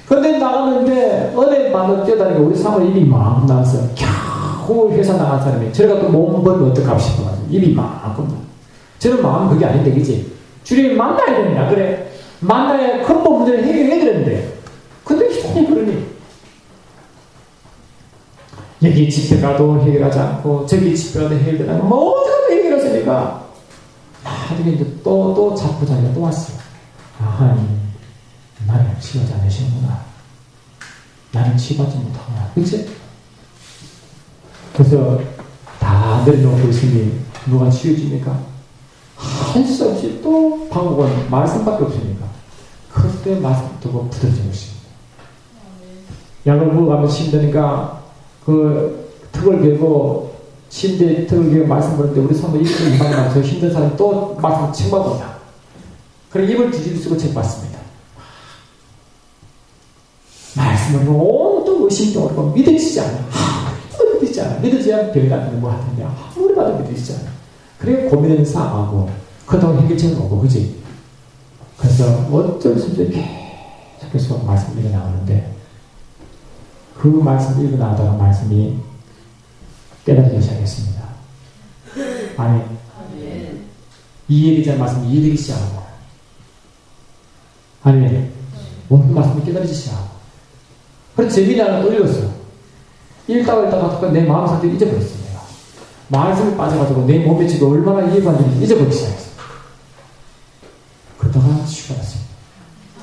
그런데 나갔는데 은혜 받아 뛰어다니까 우리 사모님 입이 막 나왔어. 겨우 회사 나간 사람이 저희가 또 몸 벌면 어떡하고 싶어가지고 입이 막 나. 저는 마음 그게 아닌데 그지? 주님 만나야 된다. 그래 만나야 근본 문제를 해결해야 되는데 근데 기존이 그러니 여기 집회 가도 해결하지 않고 저기 집회 가도 해결되지 않고 모든 걸 해결하시니까 나중에 이제 또 자포자기가 또 왔어요. 하나님 나를 치유하지 않으시는구나. 나는 치유받지 못하구나. 그치? 그래서 다 내려놓고 있으니 누가 치유해줍니까? 할 수 없이 또 방법은 말씀밖에 없으니까 그때 말씀 두고 부드러진 것입니다. 약을 먹어가면 힘드니까 그 턱을 베고 침대에 턱을 베고 말씀 보는데 우리 사모 입을 이방에 나서 힘든 사람이 또 말씀 책 받는다. 그래 입을 뒤집어 쓰고 책 받습니다. 말씀을 온통 의심도 어렵고 믿어지지 않아. 아무도 믿어지지 않아. 믿어져야 병이 낫는데 뭐 하던데 아무리 봐도 믿어지지 않아. 그래 고민은 쌓아가고 그동안 해결책은 오고 그지? 그래서 어쩔 수 없이 계속 말씀 읽어 나오는데 그 말씀 읽어 나오다가 말씀이 깨달아지기 시작했습니다. 아멘. 이해되지 말씀 이해되기 시작하고 아멘. 모든 말씀이 깨달아지기 시작하고 그래서 재미있는 하나 또 읽었어. 읽다가 내 마음 상태를 잊어버렸어. 내가 말씀이 빠져가지고 내 몸에 지금 얼마나 이해받는지 잊어버리기 시작했어. 그러다가 쉬가 났습니다.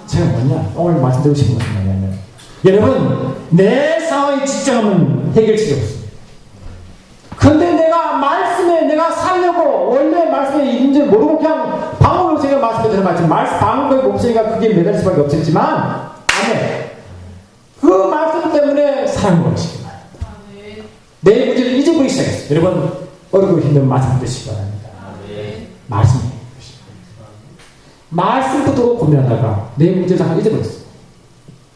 제가 뭐냐 오늘 말씀드리고 싶은 것은 뭐냐면 여러분 내 상황이 직장하면 해결책이 없습니다. 근데 내가 말씀에 내가 살려고 원래 말씀에 있는지 모르고 그냥 방법이 없으니까 말씀에 들어봤지 방법이 없으니까 그게 매달 수밖에 없었지만 아멘. 그 말씀 때문에 사는 것입니다. 내 문제를 잊어버리기 시작했어요. 여러분 어렵고 힘든 말씀 듣시기 바랍니다. 말씀이 말씀도 두고 고민하다가 내 문제를 잠깐 잊어버렸어.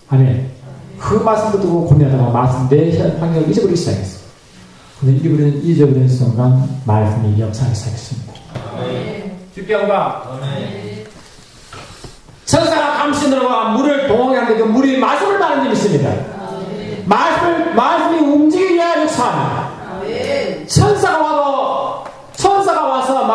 아멘. 그 말씀도 두고 고민하다가 말씀 내 환경을 잊어버리기 시작했어. 근데 잊어버리는 순간 말씀이 역사하기 시작했습니다. 주께 영광. 천사가 감시느라고 물을 동하게 하는데 그 물이 말씀을 말하는 줄 믿습니다. 말씀이 움직이게 역사합니다. 천사가 와서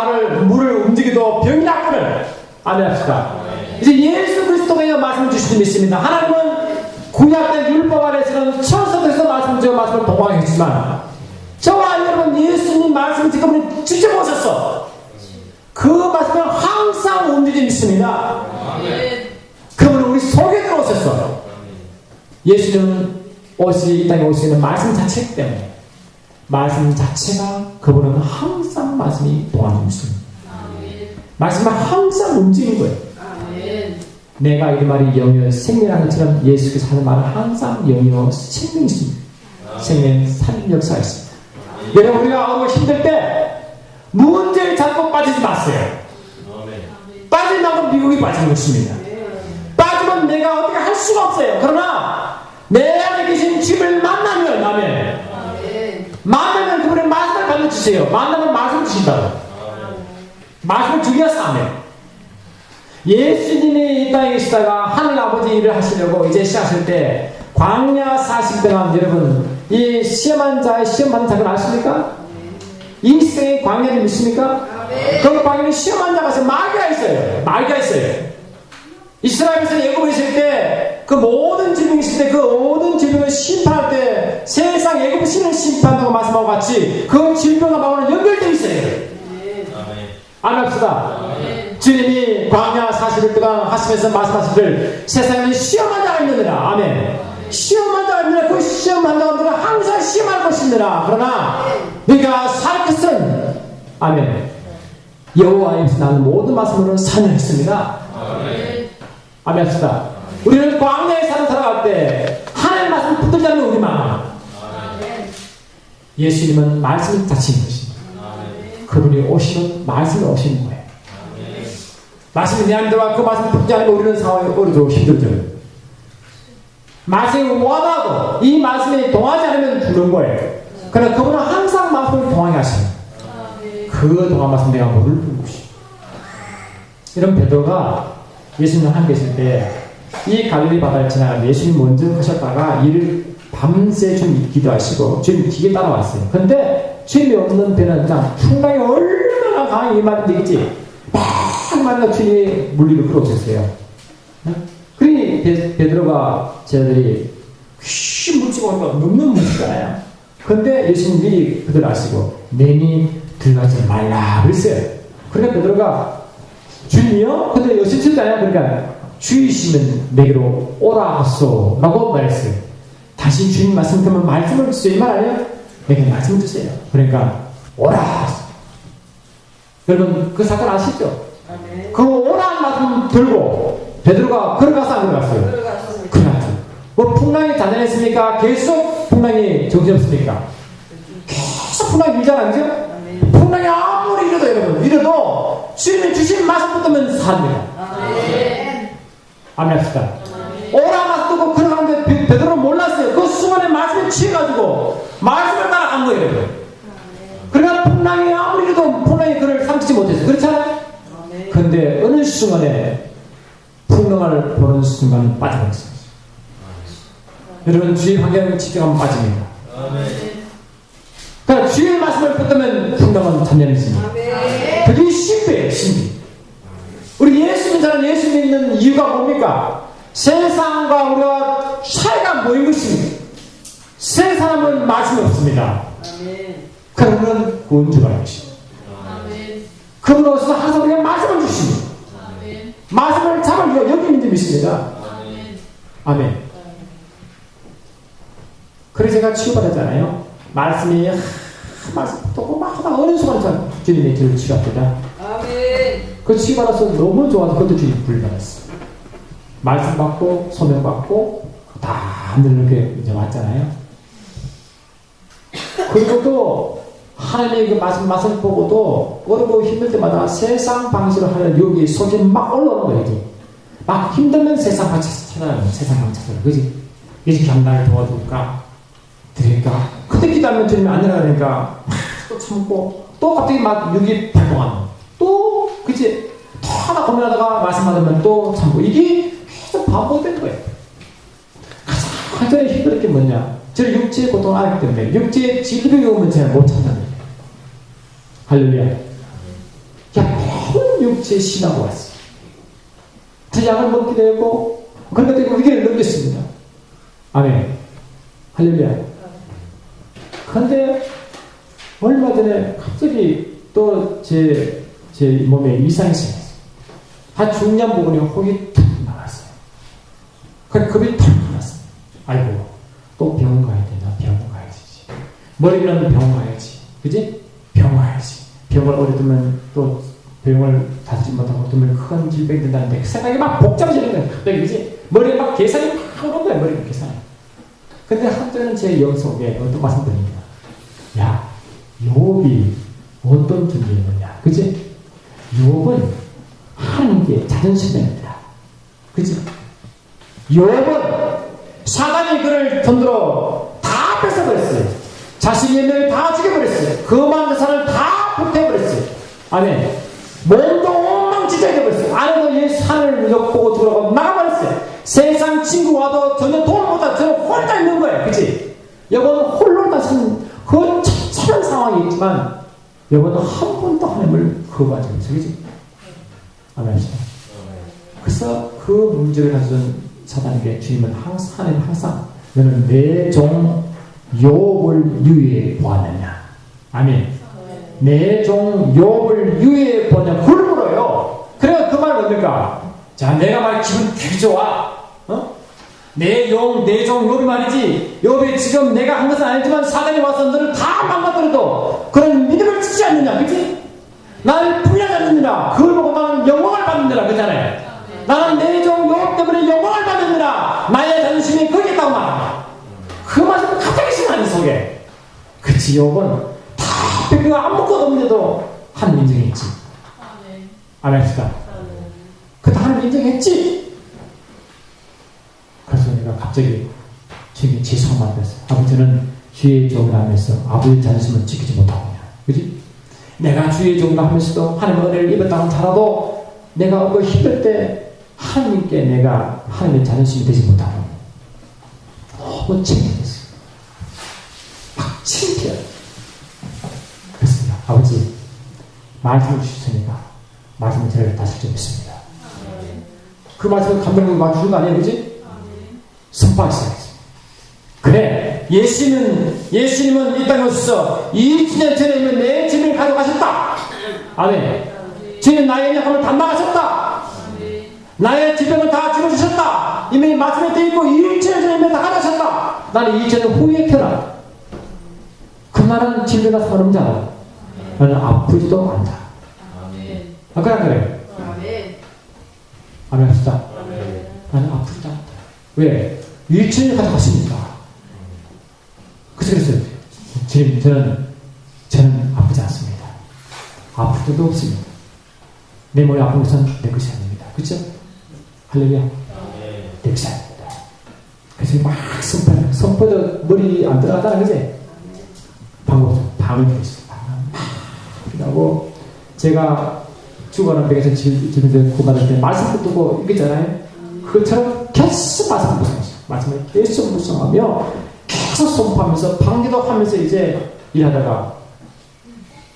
물을 움직이도 병이 낫거든. 아멘합시다. 이제 예수 그리스도가 말씀을 주시는 믿습니다. 하나님은 구약된 율법 아래에서는 천사들에서 말씀을 동하게 했지만 저와 여러분 예수님 말씀을 지금 직접 오셨어. 그 말씀은 항상 움직임 있습니다. 그분은 우리 속에 들어오셨어. 예수님은 이 땅에 오시는 말씀 자체 때문에 말씀 자체가 그분은 항상 말씀이 동하고 있습니다. 말씀은 항상 움직이는 거예요. 내가 이 말이 영이요 생명이라는 것처럼 예수께서 하는 말은 항상 영이요 생명이 있습니다. 생명 살림 역사가 있습니다. 여러분 우리가 어려워 힘들 때 문제를 잡고 빠지지 마세요. 빠지면 미국이 빠지는 것입니다. 빠지면 내가 어떻게 할 수가 없어요. 그러나 내 안에 계신 주님을 만나면 만나면 그분의 말씀을 받아주세요. 만나면 말씀을 주신다고. 말씀을 주기해서 아멘. 예수님이 이 땅에 계시다가 하늘 아버지 일을 하시려고 이제 시작하실 때 광야 40동안 여러분 이 시험한 자의 시험하는 자를 아십니까? 인생의 광야를 믿습니까? 그 광야는 시험한 자가 있어요. 마귀가 있어요. 이스라엘에서 예고에 있을 때 그 모든 질병이 있을 때 그 모든 질병을 심판할 때 세상 예고의 신을 심판한다고 말씀하고 같이 그 질병과 마귀는 연결되어 있어요. 아멘합시다. 주님이 광야 40일 동안 하시면서 말씀하시기를 세상에는 시험한 자가 있느니라. 아멘. 시험한 자가 있느니라. 그 시험한 자들은 항상 시험할 것이니라. 그러나 네가 살 것은 아멘. 여호와의 나는 모든 말씀으로 사냥했습니다. 아멘합시다. 우리는 광야에 살아갈 때 하나님의 말씀을 붙들지 않는 우리만 예수님은 말씀이 닫힌 것입니다. 그분이 오시면 말씀이 오시는 거예요. 말씀이 내 안에 들어와 그 말씀을 붙지 않으면 우리는 상황이 어려워 힘들죠. 말씀이 와닿아도 이 말씀에 동하지 않으면 죽는 거예요. 그러나 그분은 항상 말씀을 동하게 하시는 그 동한 말씀 내가 물을 부은 것이. 이런 베드로가 예수님 함께 있을 때 이 갈릴리 바다를 지나가 예수님 먼저 가셨다가 이를 밤새 주님 기도하시고 주님 뒤에 따라왔어요. 근데 주님이 없는 배는 그냥 풍랑이 얼마나 강하게 임하는 데겠지. 막 만나 주님이 물리로 끌어오셨어요. 그러니 베드로가 쟤들이 휘 묻히고 오니까 너무 묻히잖아요. 근데 예수님 미리 그들 아시고 내니 들어가지 말라 그랬어요. 그러니까 베드로가 주님이요? 근데 여신쳤잖아요. 그러니까 주이시면 내게로 오라 하소 라고 말했어요. 다시 주님 말씀 들으면 말씀을 주세요. 이 말 아니에요? 내게 말씀을 주세요. 그러니까 오라. 여러분 그 사건 아시죠? 그 오라는 말씀 들고 베드로가 걸어가서 안 걸어갔어요? 걸어갔죠. 뭐 풍랑이 잔잔했습니까? 계속 풍랑이 정신없습니까? 계속 풍랑이 밀잖아요. 그죠? 풍랑이 아무리 이래도 여러분 이래도 주님이 주신 말씀 붙으면 삽니다. 아멘 합시다. 오라 말씀 듣고 걸어가는데 베드로는 몰랐어요. 그 순간에 말씀에 취해가지고 말씀을 따라간 거예요. 그러니까 풍랑이 아무리 이래도 풍랑이 그를 삼키지 못했어요. 그렇잖아요? 근데 어느 순간에 풍랑을 보는 순간 빠져버렸어요. 여러분 주의 환경에 집중하면 빠집니다. 그러니까 주의 말씀을 붙들면 풍랑은 잠잠해집니다. 그게 신비예요. 신비. 우리 예수 믿는 사람 예수 믿는 이유가 뭡니까? 세상과 우리가 차이가 뭐인 것입니다. 세 사람은 말씀이 없습니다. 그러면 구원주가 있습니다. 그분으로서 항상 우리가 말씀을 주십니다. 말씀을 잡아주고 여기 있는 줄 믿습니다. 아멘. 그래서 제가 치유받았잖아요. 말씀이 말씀 또 막 하다가 어느 순간 주님의 뒤를 치유합니다. 그 치유받아서 너무 좋아서 그것도 주님 불러받았어요. 말씀 받고 소명 받고 다 하늘로 이제 왔잖아요. 그리고 또 하나님의 그 맛을 보고도 어렵고 힘들 때마다 세상 방식으로 하는 여기 속이 막 올라오는 거예요. 막 힘들면 세상 방식 찾아요. 세상 방식 찾아요. 그지? 이제 경단을 도와줄까? 드릴까? 그때 기도하면 주님이 안 일어나니까 또 참고 또 갑자기 막 여기 발동하는 또 그치? 또 하나 고민하다가 말씀 받으면 또 참고 이게 계속 반복되는 거예요. 가장 힘들 게 뭐냐? 저는 육체의 고통을 알기 때문에 육체의 질병이 오면 제가 못 참는다. 할렐루야. 야, 육체의 신하고 왔어. 그 약을 먹게 되고, 그러니까 되고 위기를 넘겼습니다. 아멘. 할렐루야. 그런데, 얼마 전에 갑자기 또 제 몸에 이상이 생겼어요. 한 중요한 부분에 혹이 탁 나왔어요. 그 급이 탁 나왔어요. 아이고, 또 병원 가야 되나? 병원 가야지. 머리는 병원 가야지. 그지? 병원 가야지. 병을 오래 두면 또 병을 다스리지 못하고 두면 큰 질병이 된다는데 그 생각이 막 복잡해지는 거예요. 갑자기 그지? 머리에 막 계산이 막 오는 거예요. 머리에 계산이. 근데 한때는 제 영 속에 어떤 말씀 드립니다. 야, 욥이 어떤 존재였느냐. 그지? 욥은 하나님께 자존심입니다. 그지? 욥은 사단이 그를 손들어 다 뺏어버렸어요. 자신의 명을 다 죽여버렸어요. 그 많은 산을 다 불태워버렸어요. 아멘. 몸도 엉망진창이 되어버렸어요. 아내도 이 산을 보고 들어가고 나가버렸어요. 세상 친구 와도 전혀 도움 못하고 저는 혼자 있는 거예요. 그치? 여보는 홀로 다신 그 처참한 상황이 있지만 여보는 한 번도 하나님을 거부하지 않았어요. 그치? 아멘. 그래서 그 문제를 가진 사단에게 주님은 항상 너는 내 종 욥을 유의해 보았느냐. 아멘. 내 종 욥을 유의해 보았느냐. 그걸 물어요. 그래야 그 말은 뭡니까? 자, 내가 말 기분 되게 좋아. 내 종 욥이 말이지. 욥이 지금 내가 한 것은 아니지만 사단이 와서 너를 다 망가뜨려도 그런 믿음을 지지 않느냐. 그치? 나를 부여하지 않느냐. 그걸 보고 나는 영광을 받느니라. 그잖아요. 나는 내 종 욥 때문에 영광을 받느니라. 나의 자존심이 거기 있다고 말합니다. 그 말씀을 갑자기 심하는 속에. 그치, 욥은 다 뺏기고 아무것도 없는데도 하나님 인정했지. 아멘. 합시다. 그때 하나님 인정했지. 그래서 내가 갑자기 주님이 죄송한 마음이 들었어요. 아버지는 주의 종을 하면서 아버지의 자존심을 지키지 못하고 그지? 내가 주의 종을 하면서도 하나님의 은혜를 입었다고 하더라도 내가 그 힘들 때 하나님께 내가 하나님의 자존심이 되지 못하고 너무 창피했어요. 막 창피해요. 그렇습니다. 아버지 말씀을 주셨으니까 말씀을 제가 다시 좀 믿습니다. 그 말씀을 감동을 맞추는 거 아니에요? 그지? 선포하시죠. 그래, 예수님은 이 땅에 오셔서 2000년 전에 내 짐을 가져가셨다. 아멘. 주님 나의 약함을 담당하셨다. 나의 질병을 다 짊어지셨다. 이미 말씀에 되어 있고 2000년 전에 다 가져가셨다. 나는 2000년 후에 태어나. 그 말은 질병과 상관없지 않아. 나는 아프지도 않다. 아, 그래. 아멘 합시다. 나는 아프지도 않다. 왜? 2000년 가져갔으니까. 그래서 주님, 저는 아프지 않습니다. 아플 때도 없습니다. 내 몸이 아픈 것은 내 것이 아닙니다. 그렇죠? 할렐루야. 내 것이 아닙니다. 그래서 막 선포도 머리 안 들어가잖아, 그지? 방을 들었어요. 막 하고 제가 죽어가는 백에서 집에서 구받을 때 말씀 듣고 있잖아요. 그것처럼 계속 말씀 묵상했어요. 말씀을 계속 묵상하며 계속 선포하면서 방기도 하면서 이제 일하다가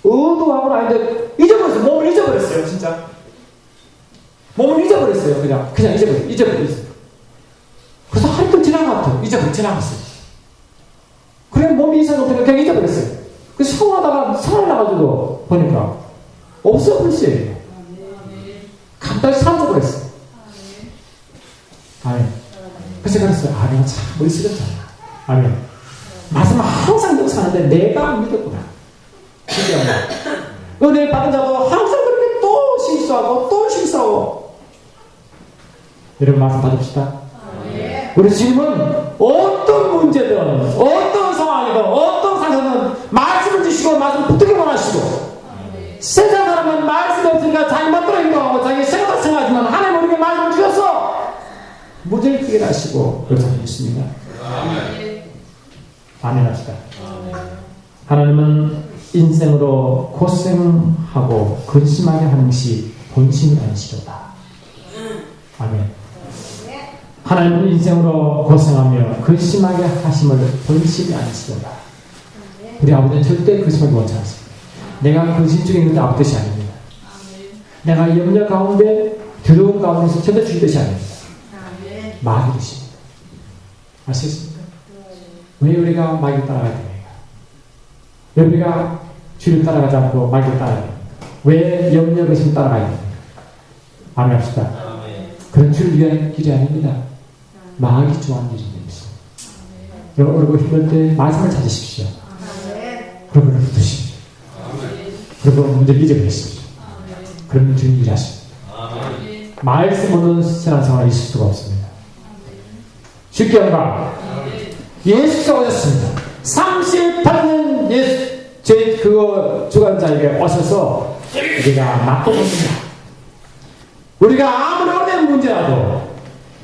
의도하고는 아닌데 잊어버렸어요. 몸을 잊어버렸어요. 진짜 몸을 잊어버렸어요. 그냥 잊어버렸어요. 그래서 하루도 지나갔어요. 지나갔어요. 그래 몸이 이상하니까 그냥 잊어버렸어요. 그래서 샤워하다가 산을 나가지고 보니까 없어버렸어요. 간단히 사라져버렸어요. 아멘. 그래서 그랬어요. 내가 참 머리 쓰렸잖아. 아멘. 말씀을 항상 묵상하는데 내가 믿었구나. 은혜를 받은 자도 항상 그렇게 또 실수하고 여러분 말씀 받읍시다. 우리 주님은 어떤 문제든 어떤 상황이든 어떤 상황이든 말씀을 주시고 말씀을 붙들게 원하시고 세상 사람은 말씀이 없으니까 자기 멋대로 행동하고 자기 생각을 생각하지만 하나님 우리에게 말씀을 주셔서 무죄를 뜨게 하시고 그렇게 하셨습니다. 아멘 합시다. 하나님은 인생으로 고생하고 근심하게 하는 것이 본심이 아니시도다. 아멘. 하나님은 인생으로 고생하며 근심하게 하심을 본심이 아니시도다. 우리 아버지는 절대 근심을 원치 않습니다. 내가 근심 중에 있는데 아무 뜻이 아닙니다. 내가 염려 가운데 두려움 가운데서 절대 주의 뜻이 아닙니다. 마귀 뜻입니다. 아시겠습니까? 왜 우리가 마귀를 따라가야 됩니까? 왜 우리가 주를 따라가지 않고 마귀를 따라가야 됩니까? 왜 염려 근심을 따라가야 됩니까? 아멘 합시다. 그런 주를 위한 길이 아닙니다. 마귀 좋아하는 길이 됩니다. 여러분 힘들 때 말씀을 찾으십시오. 그러면 붙으십시오. 그리고 문제를 잊어버리십시오. 그러면 주님 일하십니다. 말씀 없는 신앙생활은 있을 수가 없습니다. 쉽게 말하면 예수가 오셨습니다. 38년 제 주관자에게 오셔서 우리가 맡겨놓습니다. 우리가 아무리 오래된 문제라도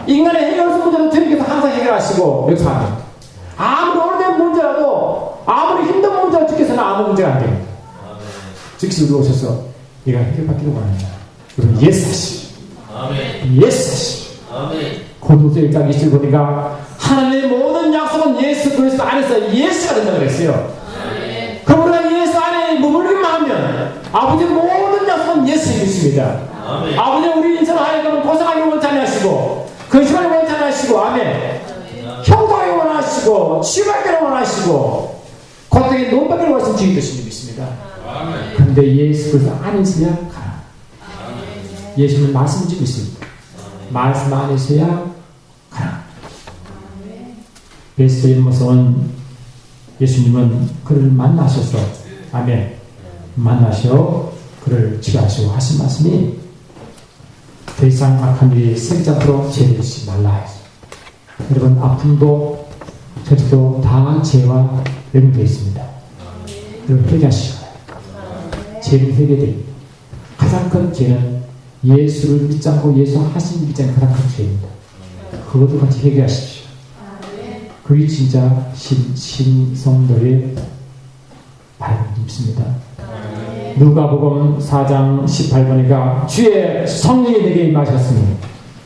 인간의 해결할 수 문제도 주님께서 항상 해결하시고 역사합니다. 아무리 오래된 문제라도 아무리 힘든 문제라도 주께서는 아무 문제가 안 됩니다. 즉시 우리 오셔서 네가 해결받기를 원합니다. 여러분 예수하시 예수하시 고도서 1장 20절 보니까 하나님의 모든 약속은 예수 그리스도 안에서 예수가 된다고 그랬어요. 그럼 우리가 예수 안에 머물기만 하면 아버지의 모든 약속은 예수에 있습니다. 아버지는 우리 인생을 하여금 고생하기 원치 않으시고 근심하기 원치 않으시고 아멘 형통하기 원하시고 치유받기를 원하시고 고통에 논받기를 원하시는 주의 뜻을 믿습니다. 그런데 예수 그리스도 안에 있어야 가라. 예수는 말씀 주고 있습니다. 말씀 안에 있어야 가라. 베스트의 모습은 예수님은 그를 만나셔서 아멘 만나셔 그를 치료하시고 하신 말씀이 더 이상 악한 일이 생기지 않도록 죄를 짓지 말라 했습니다. 여러분 아픔도 저주도 다 죄와 연결되어 있습니다. 여러분 회개하시기 바랍니다. 죄는 회개됩니다. 가장 큰 죄는 예수를 믿지 않고 예수 하신 믿지 않는 가장 큰 죄입니다. 그것도 같이 회개하십시오. 그게 진짜 신성도의 발입니다. 누가복음 4장 18번이니까 주의 성령이 내게 임하셨으니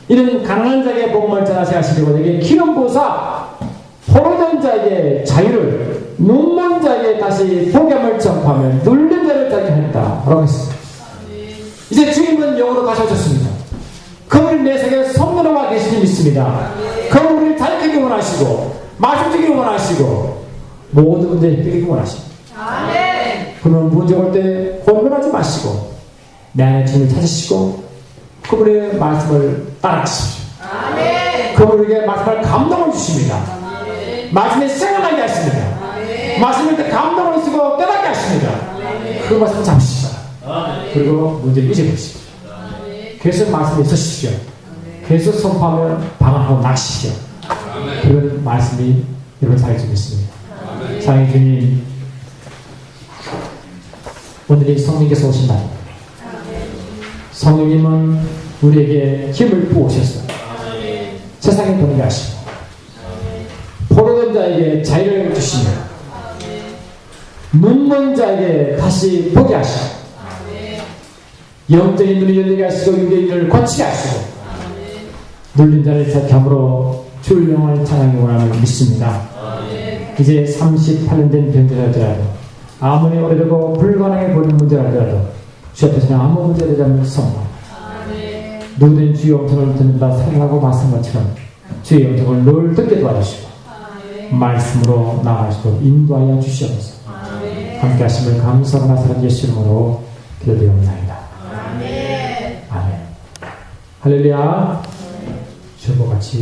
이는 가난한 자에게 복음을 전하게 하시려고 내게 기름 부으사 포로된 자에게 자유를 눈먼 자에게 다시 복음을 전파하며 눌린 자를 자게 했다 라고 했습니다. 이제 주님은 영으로 다시 오셨습니다. 그분이 내 속에 성령과 계시니 믿습니다. 그분이 우리를 자유하게 원하시고 말씀 주기를 원하시고 모든 문제에 해결하기 원하십니다. 그러면 문제 올 때 혼돈하지 마시고 내 안에 주님을 찾으시고 그분의 말씀을 따라하십시오. 그분에게 말씀을 감동을 주십니다. 말씀에 생각나게 하십니다. 말씀일 때 감동을 쓰고 깨닫게 하십니다. 그 말씀 잡으시죠. 그리고 문제를 잊어버리십시오. 계속 말씀에 서십시오. 계속 선포하며 방황하고 나시죠. 그런 말씀이 여러분 살게 좀 있습니다. 사랑의 주님, 오늘이 성령께서 오신 날입니다. 성령님은 우리에게 힘을 부으셨어요. 세상에 보내게 하시고 포로된 자에게 자유를 주시며 눈먼 자에게 다시 보게 하시고 영적인 눈을 열리게 하시고 육의 눈을 고치게 하시고 눌린 자를 자함으로 주의 영을 찬양하기 원함을 믿습니다. 이제 38년 된 병자라도 아무리 오래되고 불가능해 보이는 문제라도 주 앞에서 아무 문제 되지 않는 성공. 누구든 주의 음성을 듣는다 생각하고 말씀 것처럼 주의 음성을 늘 듣게 도와주시고 말씀으로 나아가시고 인도하여 주시옵소서. 함께 하심을 감사하고 나사는 예수 이름으로 기도드리옵나이다. 아멘. 할렐루야. 주보같이